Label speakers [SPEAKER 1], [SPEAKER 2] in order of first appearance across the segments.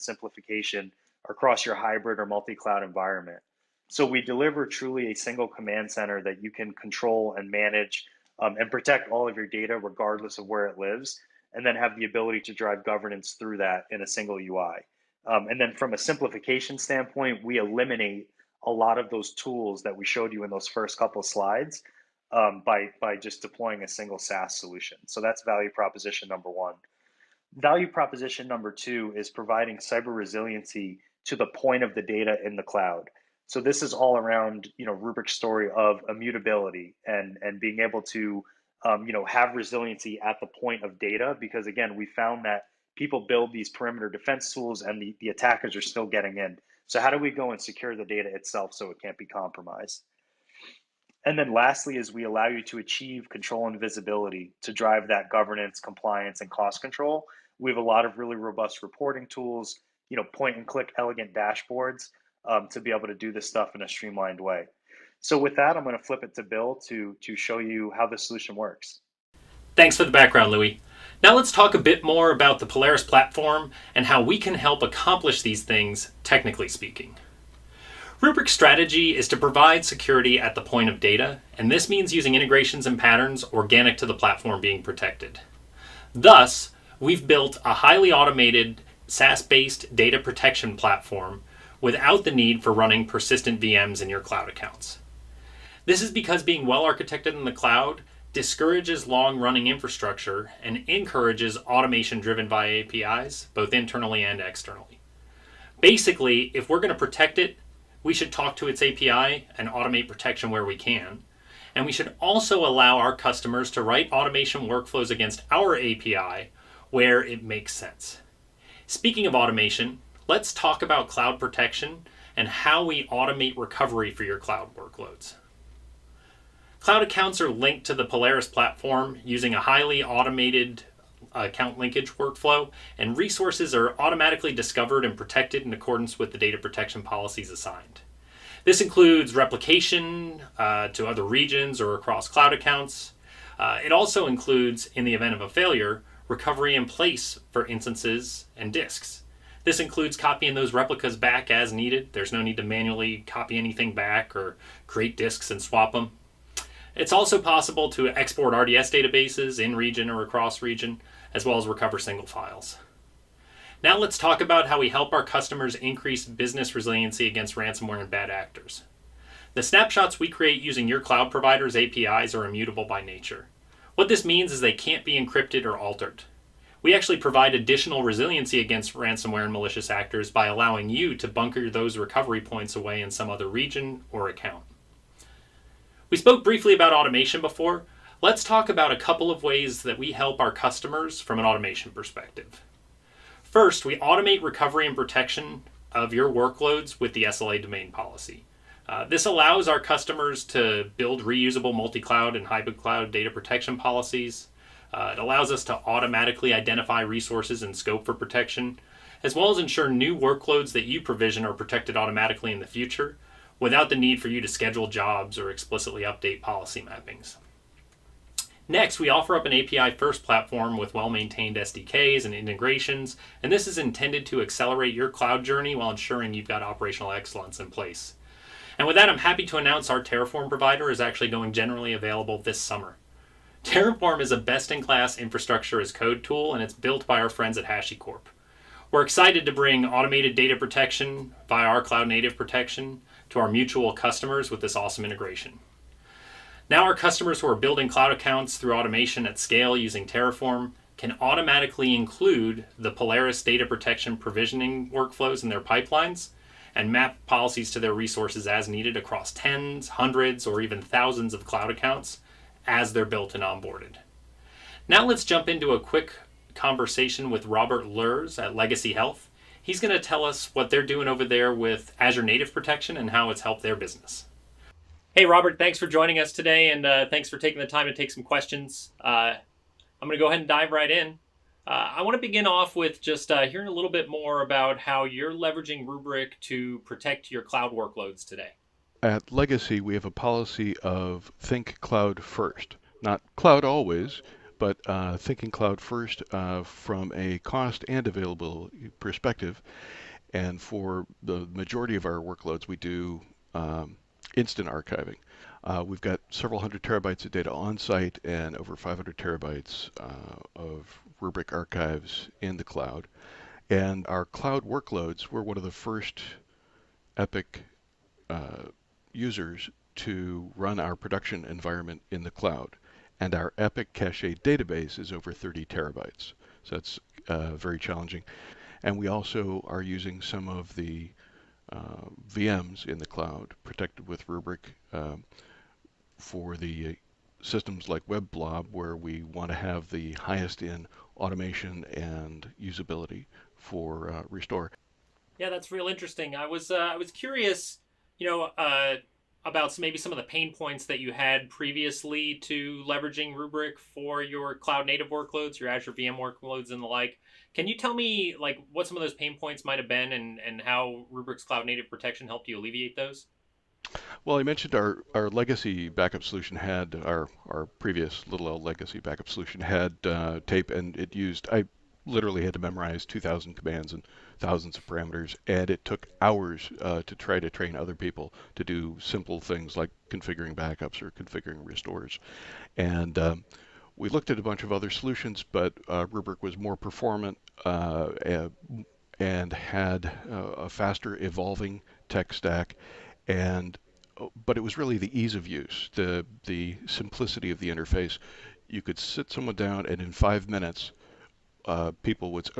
[SPEAKER 1] simplification across your hybrid or multi-cloud environment. So we deliver truly a single command center that you can control and manage and protect all of your data regardless of where it lives, and then have the ability to drive governance through that in a single UI. And then from a simplification standpoint, we eliminate a lot of those tools that we showed you in those first couple of slides by just deploying a single SaaS solution. So that's value proposition number one. Value proposition number two is providing cyber resiliency to the point of the data in the cloud. So this is all around, Rubrik's story of immutability and being able to, have resiliency at the point of data. Because again, we found that people build these perimeter defense tools and the attackers are still getting in. So how do we go and secure the data itself so it can't be compromised? And then lastly is we allow you to achieve control and visibility to drive that governance, compliance, and cost control. We have a lot of really robust reporting tools, point and click elegant dashboards to be able to do this stuff in a streamlined way. So with that, I'm going to flip it to Bill to show you how the solution works.
[SPEAKER 2] Thanks for the background, Louis. Now let's talk a bit more about the Polaris platform and how we can help accomplish these things, technically speaking. Rubrik's strategy is to provide security at the point of data, and this means using integrations and patterns organic to the platform being protected. Thus, we've built a highly automated SaaS-based data protection platform without the need for running persistent VMs in your cloud accounts. This is because being well architected in the cloud discourages long-running infrastructure and encourages automation driven by APIs, both internally and externally. Basically, if we're going to protect it, we should talk to its API and automate protection where we can. And we should also allow our customers to write automation workflows against our API where it makes sense. Speaking of automation, let's talk about cloud protection and how we automate recovery for your cloud workloads. Cloud accounts are linked to the Polaris platform using a highly automated account linkage workflow, and resources are automatically discovered and protected in accordance with the data protection policies assigned. This includes replication to other regions or across cloud accounts. It also includes, in the event of a failure, recovery in place for instances and disks. This includes copying those replicas back as needed. There's no need to manually copy anything back or create disks and swap them. It's also possible to export RDS databases in region or across region, as well as recover single files. Now let's talk about how we help our customers increase business resiliency against ransomware and bad actors. The snapshots we create using your cloud provider's APIs are immutable by nature. What this means is they can't be encrypted or altered. We actually provide additional resiliency against ransomware and malicious actors by allowing you to bunker those recovery points away in some other region or account. We spoke briefly about automation before. Let's talk about a couple of ways that we help our customers from an automation perspective. First, we automate recovery and protection of your workloads with the SLA domain policy. This allows our customers to build reusable multi-cloud and hybrid cloud data protection policies. It allows us to automatically identify resources and scope for protection, as well as ensure new workloads that you provision are protected automatically in the future, without the need for you to schedule jobs or explicitly update policy mappings. Next, we offer up an API-first platform with well-maintained SDKs and integrations, and this is intended to accelerate your cloud journey while ensuring you've got operational excellence in place. And with that, I'm happy to announce our Terraform provider is actually going generally available this summer. Terraform is a best-in-class infrastructure as code tool, and it's built by our friends at HashiCorp. We're excited to bring automated data protection via our cloud-native protection to our mutual customers with this awesome integration. Now our customers who are building cloud accounts through automation at scale using Terraform can automatically include the Polaris data protection provisioning workflows in their pipelines and map policies to their resources as needed across tens, hundreds, or even thousands of cloud accounts as they're built and onboarded. Now let's jump into a quick conversation with Robert Lurs at Legacy Health. He's going to tell us what they're doing over there with Azure Native Protection and how it's helped their business. Hey, Robert, thanks for joining us today, and thanks for taking the time to take some questions. I'm going to go ahead and dive right in. I want to begin off with just hearing a little bit more about how you're leveraging Rubrik to protect your cloud workloads today.
[SPEAKER 3] At Legacy, we have a policy of think cloud first. Not cloud always, but thinking cloud first from a cost and availability perspective. And for the majority of our workloads, we do instant archiving. We've got several hundred terabytes of data on site and over 500 terabytes of Rubrik archives in the cloud. And our cloud workloads were one of the first Epic uh, users to run our production environment in the cloud. And our Epic Cache database is over 30 terabytes. So that's very challenging. And we also are using some of the VMs in the cloud protected with Rubrik for the systems like WebBlob, where we want to have the highest in automation and usability for restore.
[SPEAKER 2] Yeah, that's real interesting. I was curious, you know, about maybe some of the pain points that you had previously to leveraging Rubrik for your cloud native workloads, your Azure VM workloads, and the like. Can you tell me like what some of those pain points might have been, and how Rubrik's cloud native protection helped you alleviate those?
[SPEAKER 3] Well, I mentioned our legacy backup solution had our previous little L legacy backup solution had tape, and it used I literally had to memorize 2,000 commands and thousands of parameters, and it took hours to try to train other people to do simple things like configuring backups or configuring restores. And we looked at a bunch of other solutions, but Rubrik was more performant and had a faster evolving tech stack, and but it was really the ease of use, the simplicity of the interface. You could sit someone down, and in 5 minutes, people would.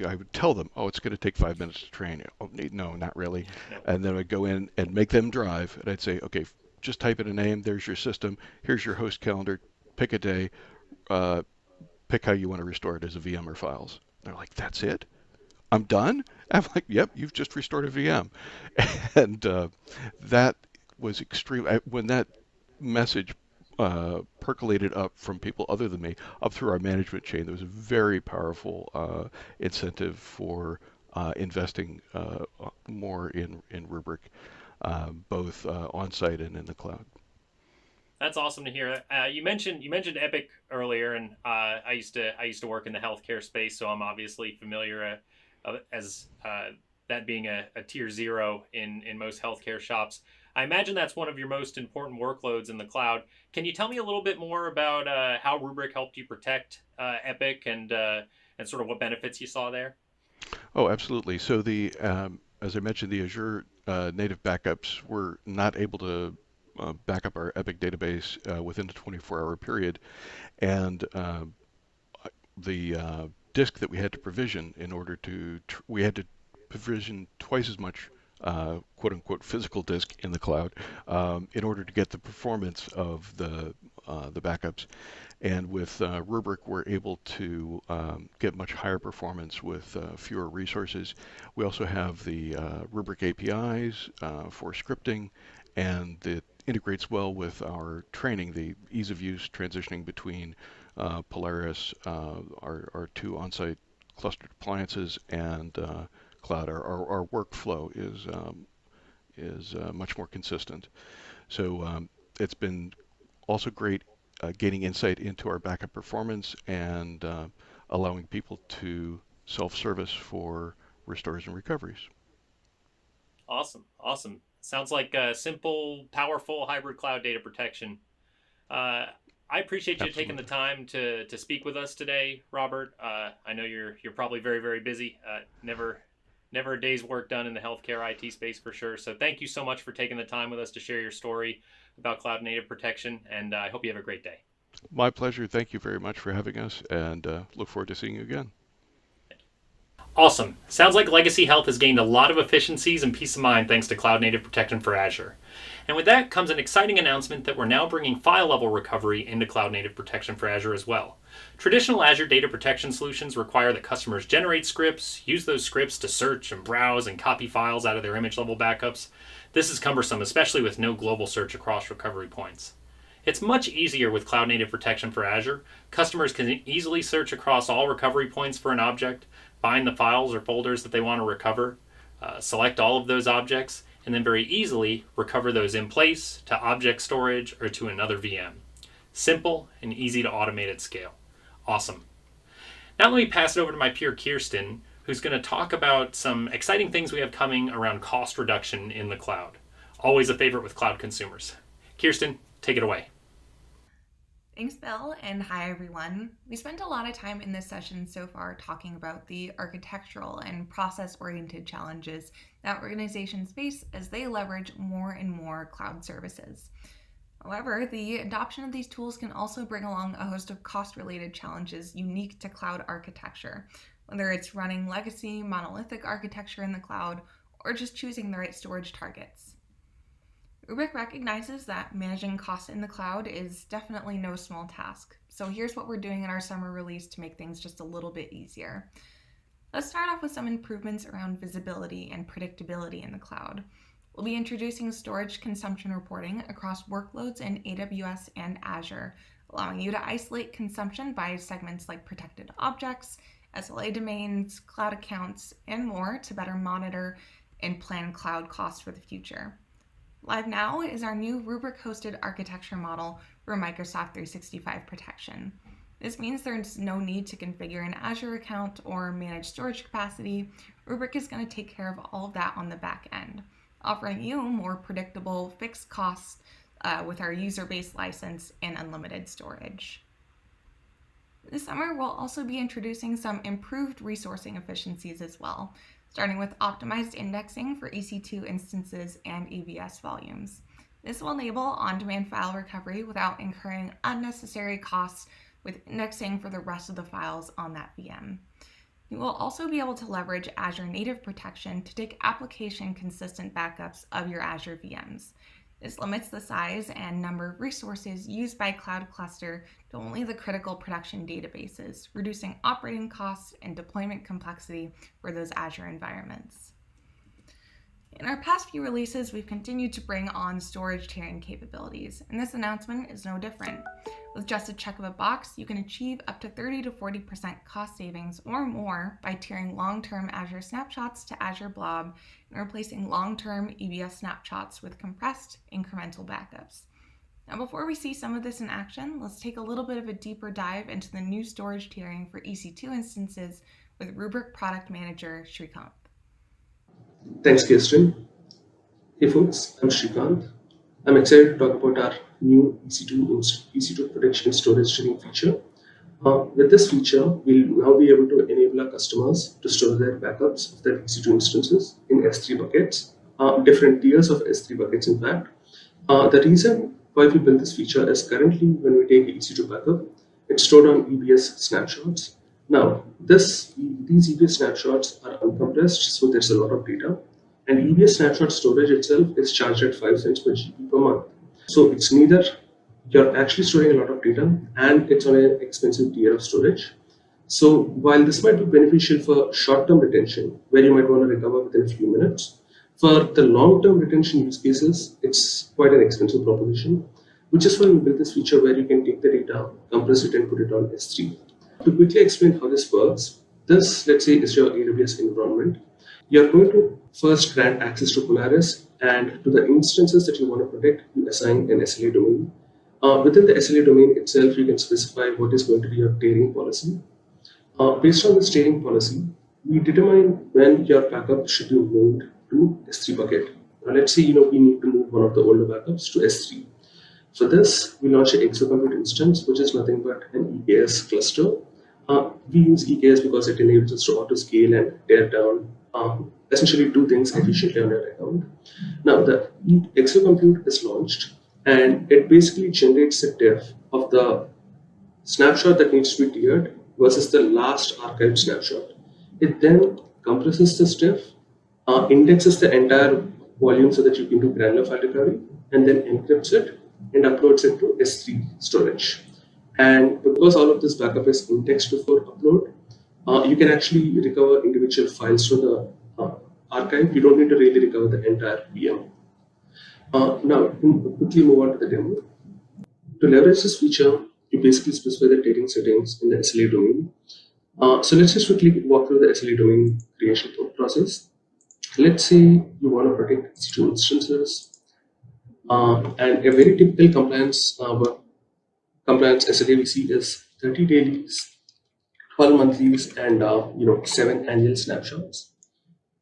[SPEAKER 3] I would tell them, "Oh, it's going to take 5 minutes to train you." Oh, no, not really.
[SPEAKER 2] No.
[SPEAKER 3] And then I'd go in and make them drive, and I'd say, "Okay, just type in a name. There's your system. Here's your host calendar. Pick a day. Uh, Pick how you want to restore it as a VM or files." They're like, "That's it? I'm done?" I'm like, "Yep, you've just restored a VM." And that was extreme. When that message percolated up from people other than me up through our management chain, there was a very powerful incentive for investing more in Rubrik, both on site and in the cloud.
[SPEAKER 2] That's awesome to hear. You mentioned Epic earlier, and I used to work in the healthcare space, so I'm obviously familiar as that being a tier zero in most healthcare shops. I imagine that's one of your most important workloads in the cloud. Can you tell me a little bit more about how Rubrik helped you protect Epic and sort of what benefits you saw there?
[SPEAKER 3] Oh, absolutely. So as I mentioned, the Azure native backups were not able to back up our Epic database within a 24-hour period, and the disk that we had to provision in order to we had to provision twice as much quote unquote physical disk in the cloud in order to get the performance of the backups. And with Rubrik, we're able to get much higher performance with fewer resources. We also have the Rubrik APIs for scripting, and it integrates well with our training, the ease of use transitioning between Polaris, our two on-site clustered appliances, and cloud. Our workflow is much more consistent. So it's been also great gaining insight into our backup performance and allowing people to self-service for restores and recoveries.
[SPEAKER 2] Awesome, awesome. Sounds like a simple, powerful hybrid cloud data protection. Uh, I appreciate you taking the
[SPEAKER 3] Absolutely.
[SPEAKER 2] time to speak with us today, Robert. I know you're probably very busy. Never a day's work done in the healthcare IT space for sure. So thank you so much for taking the time with us to share your story about cloud native protection, and I hope you have a great day.
[SPEAKER 3] My pleasure. Thank you very much for having us, and look forward to seeing you again.
[SPEAKER 2] Awesome. Sounds like Legacy Health has gained a lot of efficiencies and peace of mind thanks to cloud native protection for Azure. And with that comes an exciting announcement that we're now bringing file level recovery into cloud native protection for Azure as well. Traditional Azure data protection solutions require that customers generate scripts, use those scripts to search and browse and copy files out of their image level backups. This is cumbersome, especially with no global search across recovery points. It's much easier with cloud native protection for Azure. Customers can easily search across all recovery points for an object, find the files or folders that they want to recover, select all of those objects, and then very easily recover those in place to object storage or to another VM. Simple and easy to automate at scale. Awesome. Now let me pass it over to my peer Kirsten, who's going to talk about some exciting things we have coming around cost reduction in the cloud. Always a favorite with cloud consumers. Kirsten, take it away.
[SPEAKER 4] Thanks, Bill, and hi, everyone. We spent a lot of time in this session so far talking about the architectural and process-oriented challenges that organizations face as they leverage more and more cloud services. However, the adoption of these tools can also bring along a host of cost-related challenges unique to cloud architecture, whether it's running legacy monolithic architecture in the cloud or just choosing the right storage targets. Rubrik recognizes that managing costs in the cloud is definitely no small task. So here's what we're doing in our summer release to make things just a little bit easier. Let's start off with some improvements around visibility and predictability in the cloud. We'll be introducing storage consumption reporting across workloads in AWS and Azure, allowing you to isolate consumption by segments like protected objects, SLA domains, cloud accounts, and more to better monitor and plan cloud costs for the future. Live now is our new Rubrik-hosted architecture model for Microsoft 365 protection. This means there's no need to configure an Azure account or manage storage capacity. Rubrik is going to take care of all of that on the back end, offering you more predictable fixed costs with our user-based license and unlimited storage. This summer, we'll also be introducing some improved resourcing efficiencies as well, starting with optimized indexing for EC2 instances and EBS volumes. This will enable on-demand file recovery without incurring unnecessary costs with indexing for the rest of the files on that VM. You will also be able to leverage Azure native protection to take application-consistent backups of your Azure VMs. This limits the size and number of resources used by Cloud Cluster to only the critical production databases, reducing operating costs and deployment complexity for those Azure environments. In our past few releases, we've continued to bring on storage tiering capabilities, and this announcement is no different. With just a check of a box, you can achieve up to 30 to 40% cost savings or more by tiering long-term Azure snapshots to Azure Blob and replacing long-term EBS snapshots with compressed incremental backups. Now, before we see some of this in action, let's take a little bit of a deeper dive into the new storage tiering for EC2 instances with Rubrik Product Manager Shrikant.
[SPEAKER 5] Thanks, Kirsten. Hey folks, I'm Shrikant. I'm excited to talk about our new EC2 protection storage streaming feature. With this feature, we'll now be able to enable our customers to store their backups of their EC2 instances in S3 buckets, different tiers of S3 buckets in fact. The reason why we built this feature is currently when we take EC2 backup, it's stored on EBS snapshots. Now, these EBS snapshots are uncompressed, so there's a lot of data. And EBS snapshot storage itself is charged at 5 cents per GB per month. So it's neither you're actually storing a lot of data and it's on an expensive tier of storage. So while this might be beneficial for short-term retention, where you might want to recover within a few minutes, for the long-term retention use cases, it's quite an expensive proposition, which is why we built this feature where you can take the data, compress it, and put it on S3. To quickly explain how this works, this, let's say, is your AWS environment. You're going to first grant access to Polaris, and to the instances that you want to protect, you assign an SLA domain. Within the SLA domain itself, you can specify what is going to be your tiering policy. Based on this tiering policy, we determine when your backup should be moved to S3 bucket. Now, let's say we need to move one of the older backups to S3. For this, we launch an exocompute instance, which is nothing but an EKS cluster. We use EKS because it enables us to auto-scale and tear down, essentially do things efficiently on your account. Now, the exocompute is launched, and it basically generates a diff of the snapshot that needs to be tiered versus the last archived snapshot. It then compresses this diff, indexes the entire volume so that you can do granular file recovery, and then encrypts it and uploads it to S3 storage. And because all of this backup is indexed before upload, you can actually recover individual files from the archive. You don't need to really recover the entire VM. Now, to quickly move on to the demo. To leverage this feature, you basically specify the tiering settings in the SLA domain. So let's just quickly walk through the SLA domain creation process. Let's say you want to protect EC2 instances. And a very typical compliance SLA we see is 30 dailies, 12 monthlies, and 7 annual snapshots.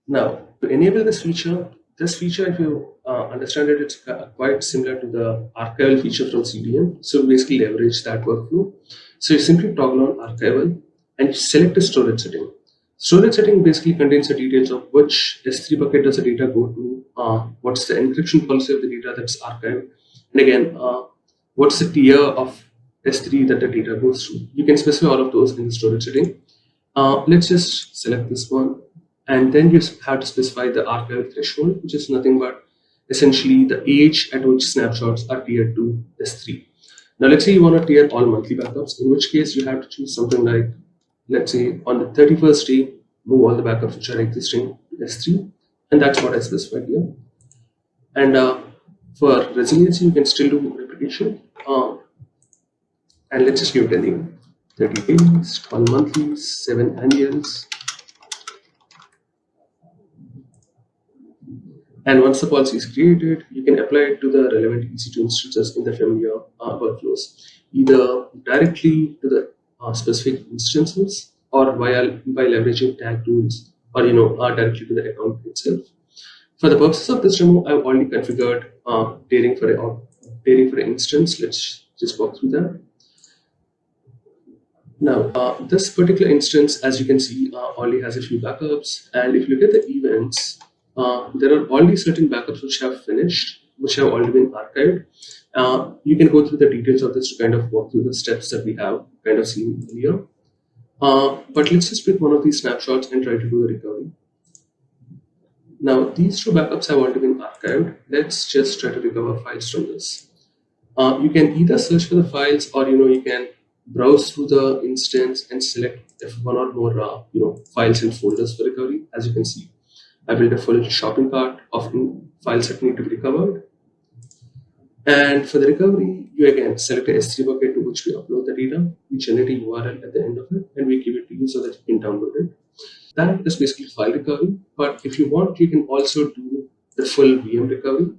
[SPEAKER 5] Now, to enable this feature, if you understand it, it's quite similar to the archival feature from CDN. So basically leverage that workflow. So you simply toggle on archival and select a storage setting. Storage setting basically contains the details of which S3 bucket does the data go to, what's the encryption policy of the data that's archived, and again, what's the tier of S3 that the data goes to. You can specify all of those in the storage setting. Let's just select this one. And then you have to specify the archival threshold, which is nothing but essentially the age at which snapshots are tiered to S3. Now, let's say you want to tier all monthly backups, in which case you have to choose something like, let's say on the 31st day, move all the backups which are existing to S3. And that's what I specified here. And for resiliency, you can still do replication. And let's just give it a name. 30 days, 12 monthlies, 7 annuals. And once the policy is created, you can apply it to the relevant EC2 instances in the familiar workflows, either directly to the specific instances or by leveraging tag tools, or directly to the account itself. For the purposes of this demo, I've already configured tiering for an instance. Let's just walk through that. Now, this particular instance, as you can see, only has a few backups. And if you look at the events, there are already certain backups which have finished, which have already been archived. You can go through the details of this to kind of walk through the steps that we have kind of seen earlier. But let's just pick one of these snapshots and try to do a recovery. Now, these 2 backups have already been archived. Let's just try to recover files from this. You can either search for the files, or you can browse through the instance and select if one or more files and folders for recovery. As you can see, I built a full shopping cart of files that need to be recovered. And for the recovery, you again select a S3 bucket to which we upload the data. We generate a URL at the end of it, and we give it to you so that you can download it. That is basically file recovery. But if you want, you can also do the full VM recovery.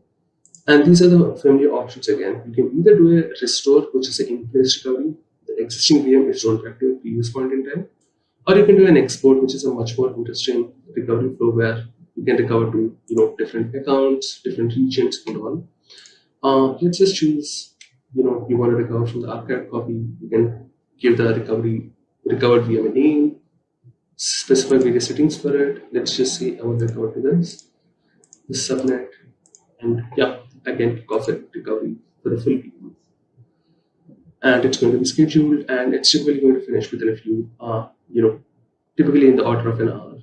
[SPEAKER 5] And these are the familiar options again. You can either do a restore, which is an in-place recovery. The existing VM is rolled back to a previous point in time. Or you can do an export, which is a much more interesting recovery flow where you can recover to different accounts, different regions, and all. Let's just choose, you want to recover from the archived copy. You can give the recovered VM a name, specify various settings for it. Let's just say I want to recover to this subnet, and yeah, again kick off the recovery for the full VM. And it's going to be scheduled, and it's typically going to finish within a few, typically in the order of an hour.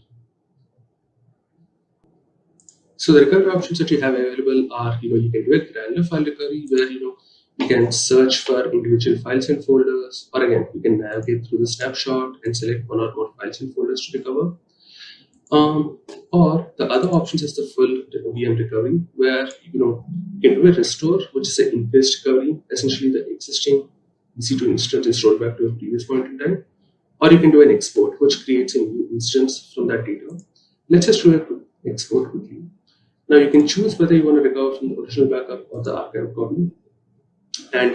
[SPEAKER 5] So the recovery options that you have available are, you can do a granular file recovery where, you can search for individual files and folders, or again, you can navigate through the snapshot and select one or more files and folders to recover. Or the other options is the full VM recovery where, you can do a restore, which is an in-place recovery. Essentially, the existing EC2 instance is rolled back to a previous point in time. Or you can do an export, which creates a new instance from that data. Let's just do an export quickly. Now you can choose whether you want to recover from the original backup or the archive copy. And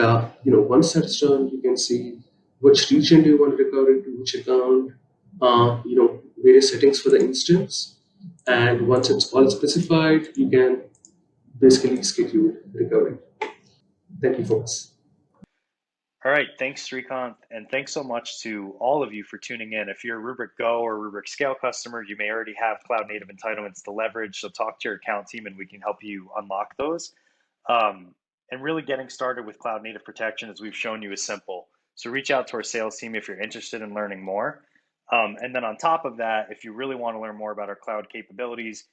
[SPEAKER 5] once that's done, you can see which region do you want to recover it to, which account, various settings for the instance. And once it's all specified, you can basically schedule recovery. Thank you, folks.
[SPEAKER 1] All right, thanks, Srikanth, and thanks so much to all of you for tuning in. If you're a Rubrik Go or Rubrik Scale customer, you may already have cloud native entitlements to leverage, so talk to your account team and we can help you unlock those. And really getting started with cloud native protection, as we've shown you, is simple. So reach out to our sales team if you're interested in learning more. And then on top of that, if you really want to learn more about our cloud capabilities,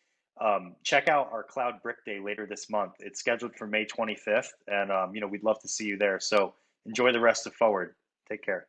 [SPEAKER 1] check out our Cloud Brick Day later this month. It's scheduled for May 25th, and we'd love to see you there. So enjoy the rest of Forward. Take care.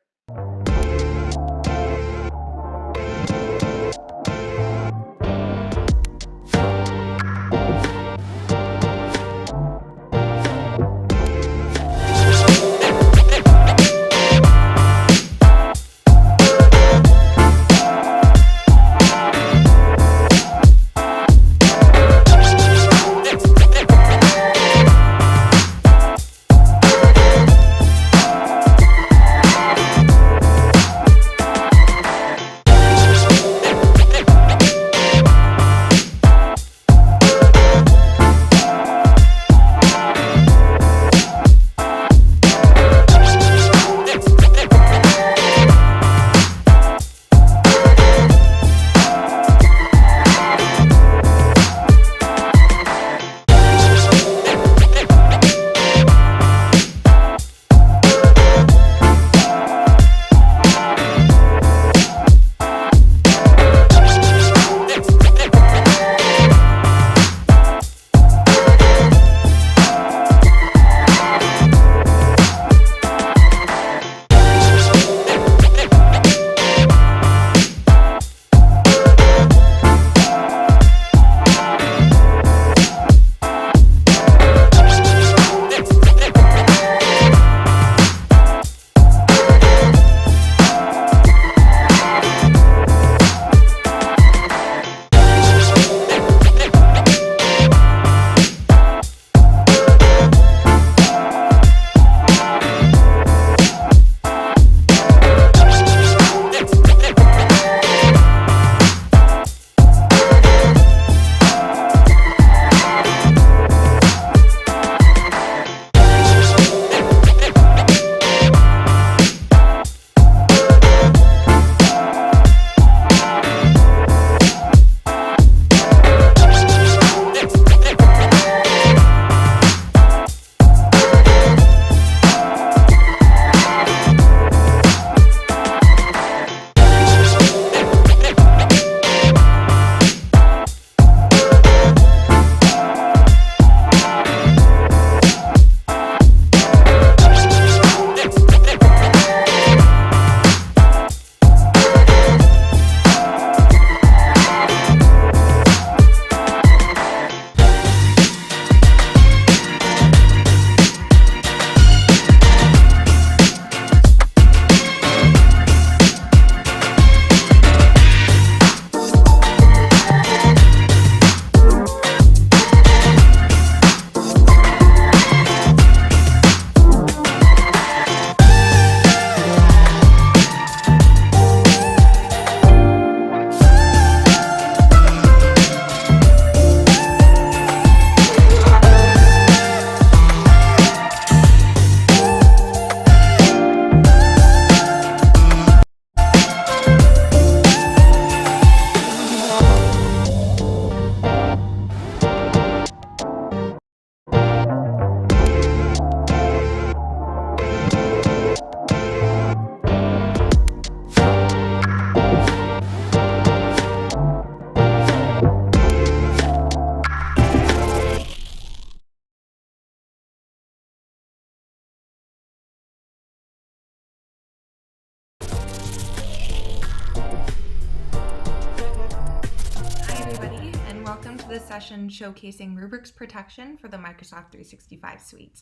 [SPEAKER 4] and welcome to this session showcasing Rubrik's protection for the Microsoft 365 suite.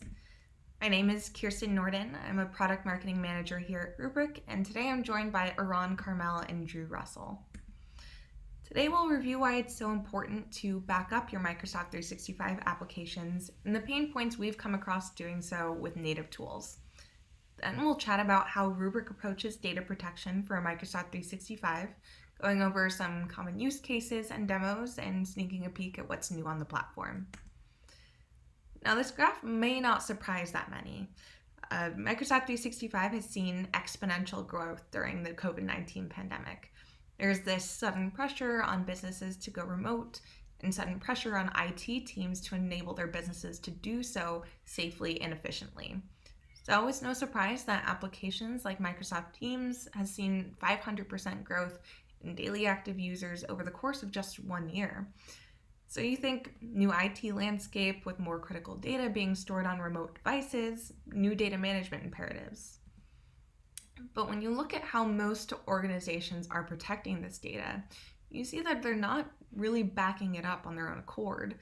[SPEAKER 4] My name is Kirsten Norden. I'm a product marketing manager here at Rubrik, and today I'm joined by Aran Carmel and Drew Russell. Today we'll review why it's so important to back up your Microsoft 365 applications and the pain points we've come across doing so with native tools. Then we'll chat about how Rubrik approaches data protection for Microsoft 365, going over some common use cases and demos, and sneaking a peek at what's new on the platform. Now, this graph may not surprise that many. Microsoft 365 has seen exponential growth during the COVID-19 pandemic. There's this sudden pressure on businesses to go remote and sudden pressure on IT teams to enable their businesses to do so safely and efficiently. So it's no surprise that applications like Microsoft Teams has seen 500% growth in daily active users over the course of just 1 year. So you think new IT landscape with more critical data being stored on remote devices, new data management imperatives. But when you look at how most organizations are protecting this data, you see that they're not really backing it up on their own accord.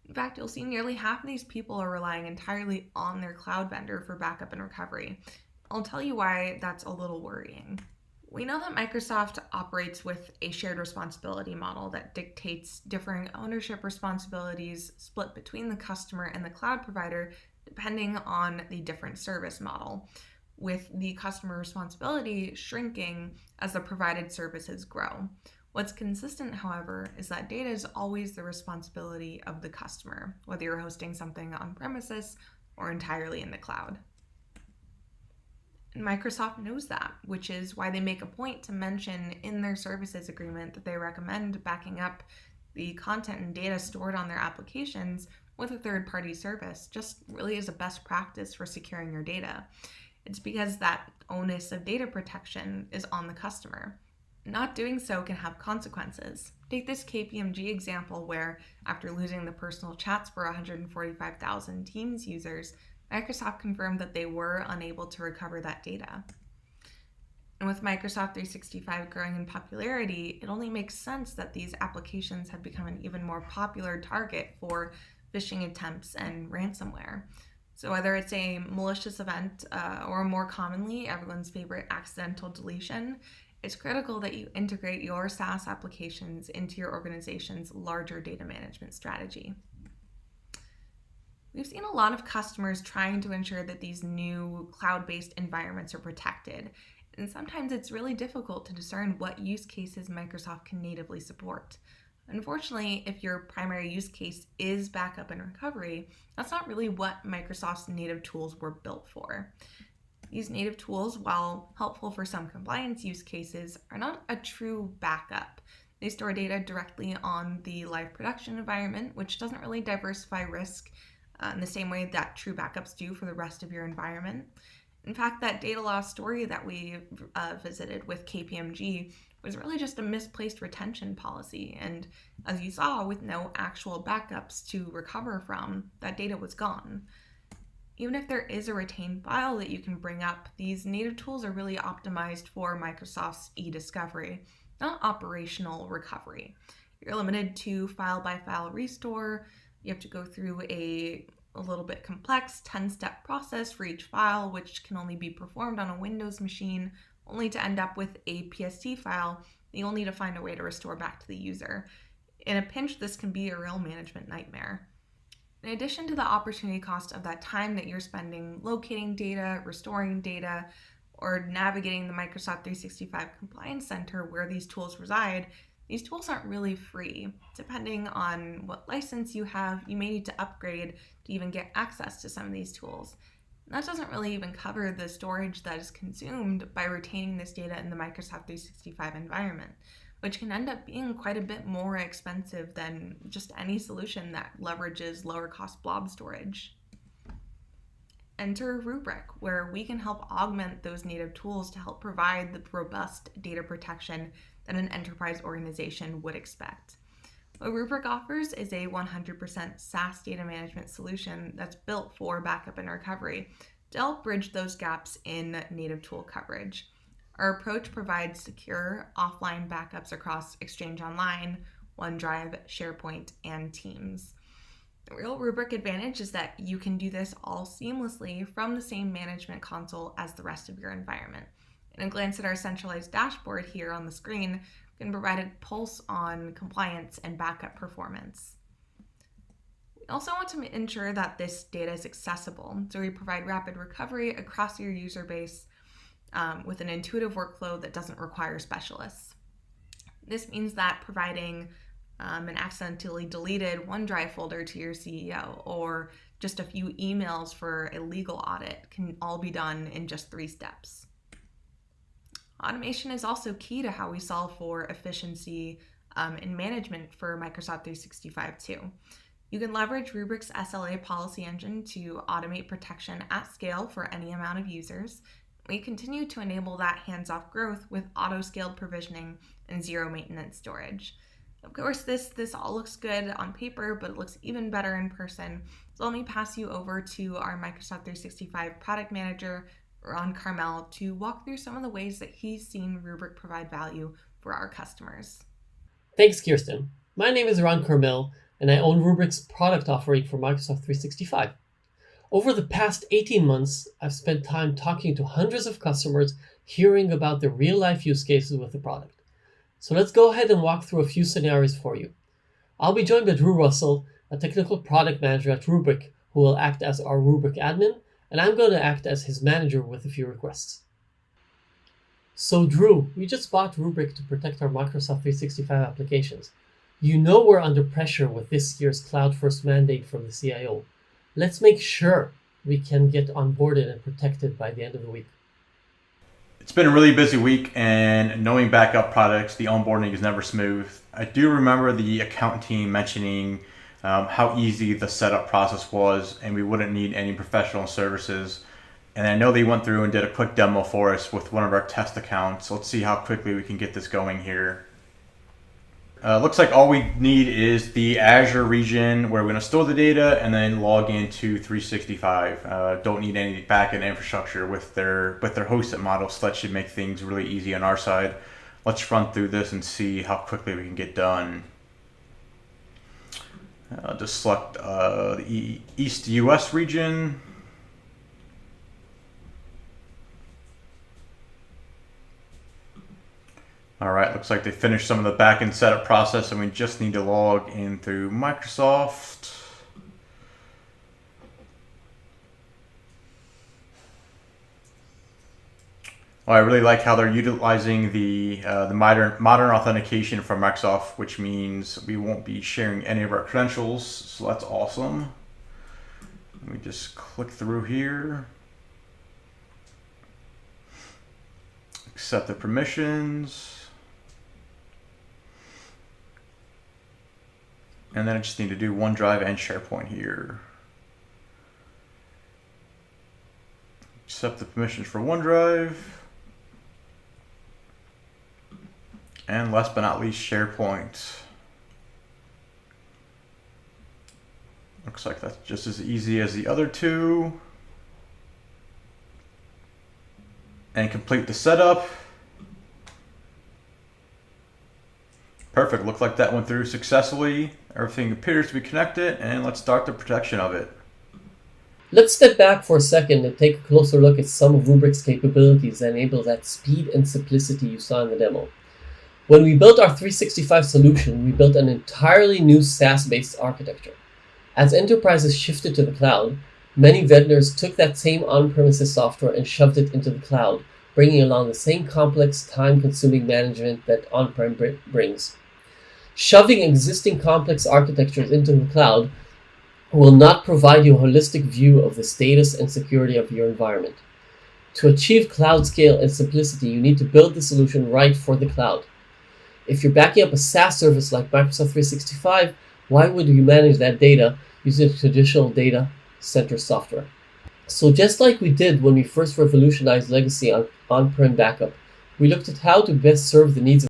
[SPEAKER 4] In fact, you'll see nearly half of these people are relying entirely on their cloud vendor for backup and recovery. I'll tell you why that's a little worrying. We know that Microsoft operates with a shared responsibility model that dictates differing ownership responsibilities split between the customer and the cloud provider depending on the different service model, with the customer responsibility shrinking as the provided services grow. What's consistent, however, is that data is always the responsibility of the customer, whether you're hosting something on premises or entirely in the cloud. And Microsoft knows that, which is why they make a point to mention in their services agreement that they recommend backing up the content and data stored on their applications with a third-party service, just really as a best practice for securing your data. It's because that onus of data protection is on the customer. Not doing so can have consequences. Take this KPMG example where, after losing the personal chats for 145,000 Teams users, Microsoft confirmed that they were unable to recover that data. And with Microsoft 365 growing in popularity, it only makes sense that these applications have become an even more popular target for phishing attempts and ransomware. So whether it's a malicious event or more commonly, everyone's favorite accidental deletion, it's critical that you integrate your SaaS applications into your organization's larger data management strategy. We've seen a lot of customers trying to ensure that these new cloud-based environments are protected, and sometimes it's really difficult to discern what use cases Microsoft can natively support. Unfortunately, if your primary use case is backup and recovery, that's not really what Microsoft's native tools were built for. These native tools, while helpful for some compliance use cases, are not a true backup. They store data directly on the live production environment, which doesn't really diversify risk in the same way that true backups do for the rest of your environment. In fact, that data loss story that we visited with KPMG was really just a misplaced retention policy. And as you saw, with no actual backups to recover from, that data was gone. Even if there is a retained file that you can bring up, these native tools are really optimized for Microsoft's e-discovery, not operational recovery. You're limited to file-by-file restore. You have to go through a little bit complex 10-step process for each file, which can only be performed on a Windows machine, only to end up with a PST file that you'll need to find a way to restore back to the user. In a pinch, this can be a real management nightmare. In addition to the opportunity cost of that time that you're spending locating data, restoring data, or navigating the Microsoft 365 Compliance Center where these tools reside, these tools aren't really free. Depending on what license you have, you may need to upgrade to even get access to some of these tools. And that doesn't really even cover the storage that is consumed by retaining this data in the Microsoft 365 environment, which can end up being quite a bit more expensive than just any solution that leverages lower cost blob storage. Enter Rubrik, where we can help augment those native tools to help provide the robust data protection that an enterprise organization would expect. What Rubrik offers is a 100% SaaS data management solution that's built for backup and recovery to help bridge those gaps in native tool coverage. Our approach provides secure offline backups across Exchange Online, OneDrive, SharePoint, and Teams. The real Rubrik advantage is that you can do this all seamlessly from the same management console as the rest of your environment. And a glance at our centralized dashboard here on the screen can provide a pulse on compliance and backup performance. We also want to ensure that this data is accessible, so we provide rapid recovery across your user base with an intuitive workflow that doesn't require specialists. This means that providing an accidentally deleted OneDrive folder to your CEO or just a few emails for a legal audit can all be done in just 3 steps. Automation is also key to how we solve for efficiency in management for Microsoft 365 too. You can leverage Rubrik's SLA policy engine to automate protection at scale for any amount of users. We continue to enable that hands-off growth with auto-scaled provisioning and zero maintenance storage. Of course, this all looks good on paper, but it looks even better in person. So let me pass you over to our Microsoft 365 product manager, Ron Carmel, to walk through some of the ways that he's seen Rubrik provide value for our customers.
[SPEAKER 6] Thanks, Kirsten. My name is Ron Carmel, and I own Rubrik's product offering for Microsoft 365. Over the past 18 months, I've spent time talking to hundreds of customers, hearing about the real-life use cases with the product. So let's go ahead and walk through a few scenarios for you. I'll be joined by Drew Russell, a technical product manager at Rubrik, who will act as our Rubrik admin, and I'm going to act as his manager with a few requests. So Drew, we just bought Rubrik to protect our Microsoft 365 applications. You know we're under pressure with this year's cloud-first mandate from the CIO. Let's make sure we can get onboarded and protected by the end of the week.
[SPEAKER 7] It's been a really busy week, and knowing backup products, the onboarding is never smooth. I do remember the account team mentioning how easy the setup process was, and we wouldn't need any professional services. And I know they went through and did a quick demo for us with one of our test accounts. So let's see how quickly we can get this going here. Looks like all we need is the Azure region where we're going to store the data and then log into 365. Don't need any backend infrastructure with their hosted model, so that should make things really easy on our side. Let's run through this and see how quickly we can get done. Just select the East US region. All right, looks like they finished some of the backend setup process, and we just need to log in through Microsoft. Oh, I really like how they're utilizing the modern authentication from Microsoft, which means we won't be sharing any of our credentials, so that's awesome. Let me just click through here. Accept the permissions. And then I just need to do OneDrive and SharePoint here. Accept the permissions for OneDrive. And last but not least, SharePoint. Looks like that's just as easy as the other two. And complete the setup. Perfect, looks like that went through successfully. Everything appears to be connected, and let's start the protection of it.
[SPEAKER 6] Let's step back for a second and take a closer look at some of Rubrik's capabilities that enable that speed and simplicity you saw in the demo. When we built our 365 solution, we built an entirely new SaaS-based architecture. As enterprises shifted to the cloud, many vendors took that same on-premises software and shoved it into the cloud, bringing along the same complex, time-consuming management that on-prem brings. Shoving existing complex architectures into the cloud will not provide you a holistic view of the status and security of your environment. To achieve cloud scale and simplicity, you need to build the solution right for the cloud. If you're backing up a SaaS service like Microsoft 365, why would you manage that data using traditional data center software? So just like we did when we first revolutionized legacy on-prem backup, we looked at how to best serve the needs of